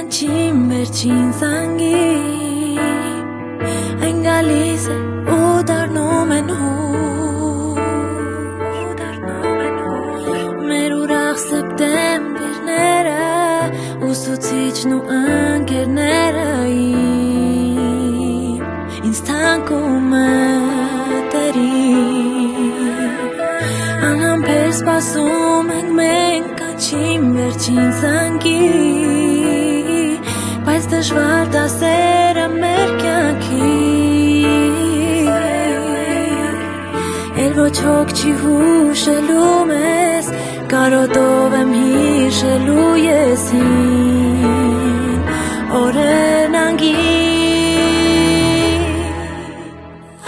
կանչիմ վերջին զանգի Այն գալիս է ու դառնում են հուր Մեր ուրախ սեպտեմբերները Ուսուցիչն ու ընկերները իմ Ինձ թանկում է Անհամբեր սպասում ենք մենք կանչիմ վերջին զանգի Բայց դժվար դասերը մեր կյանքի Էլ ոչ հոգ չի հուշելու մեզ Կարոտով եմ հիշելու ես հին Օրեն անգին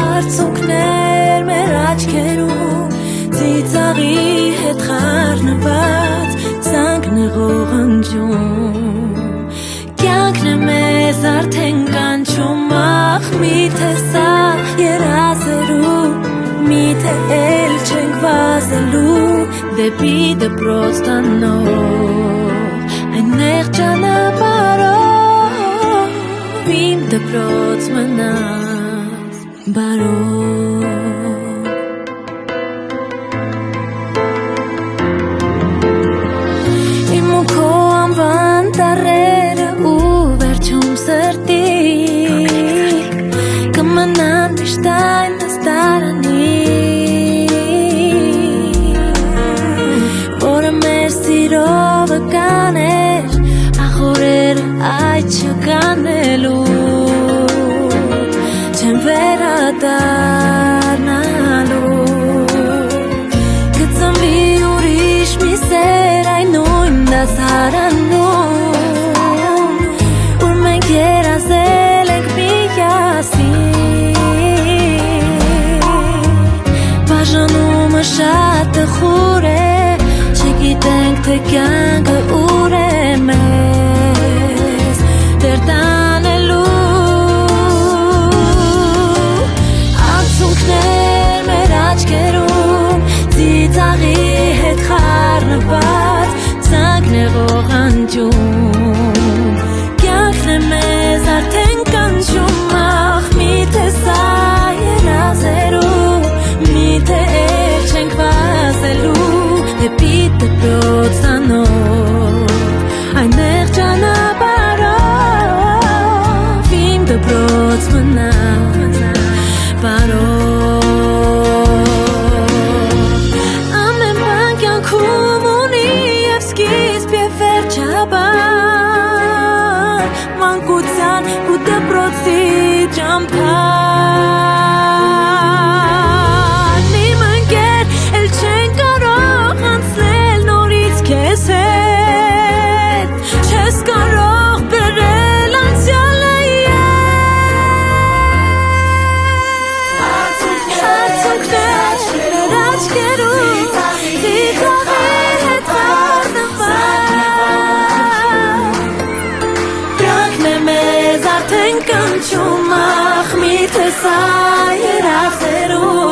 Արցունքներ մեր աչքերում Ծիծաղի հետ խառնված Ցանկն է ողնջում Կյանքն է մեզ արդեն կանչում Ախ միթե սա երազելու Միթե էլ չենք վազելու Դեպի դպրոց տանող Այն նեղ ճանապարհով Իմ դպրոց մնաց բարով Տարերը ու վերջում սրտի Կմնան միշտ այն նստարանի Որը մեր սիրո վկան էր Ախորերը այդ չկանելու Չեմ վերադառնալու Կծնվի ուրիշ մի սեր այն նույն դասարանում Երազել ենք միասին Բաժանումը շատ տխուր է Չգիտենք թե կյանքը ուր է մեզ Դեր տանելու Արցունքներ մեր աչքերում Ծիծաղի հետ խառնված Ցանկն է ողնջում Մեզ արդեն կանչում Ախ միթե սա երազելու Միթե էլ չենք վազելու Դեպի դպրոց տանող Այն նեղ ճանապարհով Իմ դպրոց մնաց բարով Ամեն բան կյանքում ունի և սկիզբ և վերջաբար Մանկության ու դպրոցի ճամփար Իմ ընկեր էլ չեն կարող անցնել նորից քեզ հետ Չես կարող բերել անցյալը Արցունքներ մեր աչքերում Ծիծաղի հետ Կանչում ախ միթե սա երազելու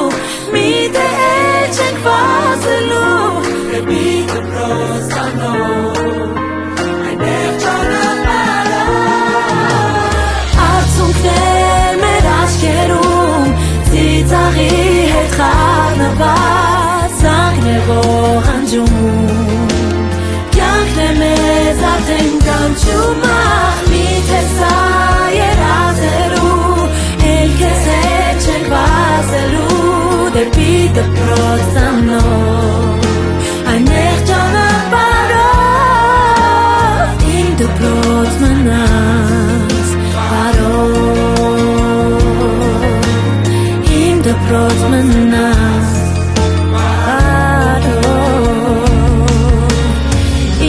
Միթե էլ չենք վազելու Դեպի դպրոց տանող Այն նեղ ճանապարհով Արցունքներ մեր աչքերում Ծիծաղի հետ խառնված Ցանկն է ողնջում Կյանքն է մեզ արդեն կանչում Ախ միթե սա երազելու Էլ քեզ հետ չենք վազելու Դեպի դպրոց տանող Այն նեղ ճանապարհով Իմ դպրոց մնաց բարով Իմ դպրոց մնաց բարով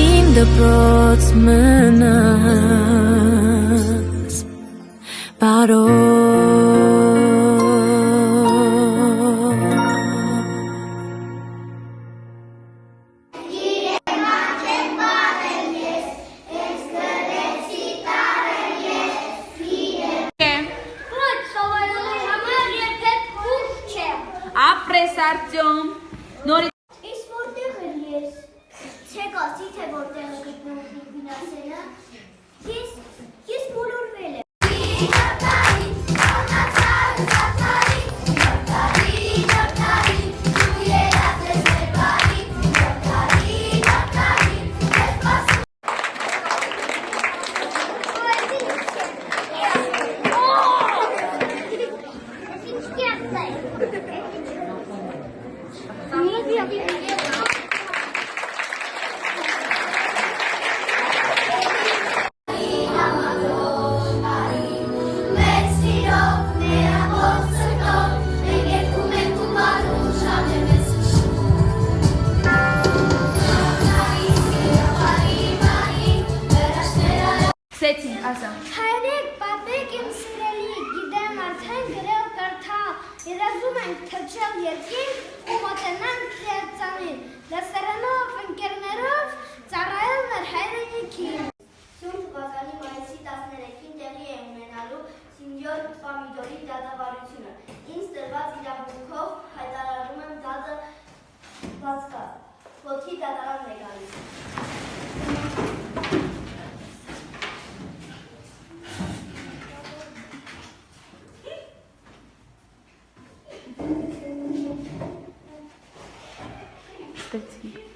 Իմ դպրոց մնաց բարով Ապրես Արտյոմ, նորից Իսկ որտեղ եմ ես, չեք ասի, թե որտեղ է գտնվում իմ վինասերը, ես երազում ենք թրջել երկիր ու մոտենանք լիացանին, դասարանով, ընկերներով ծառայել մեր հայրենիքին։ Սյուն թվականի մայիսի 13-ին տեղի է ունենալու Սինյոր Պամիդորի դատավարությունը։ Ինձ տրված իրավունքով հայտարարում եմ դատը բացկա։ Ոտքի դատարանն է գալիս։ Ստեցինք։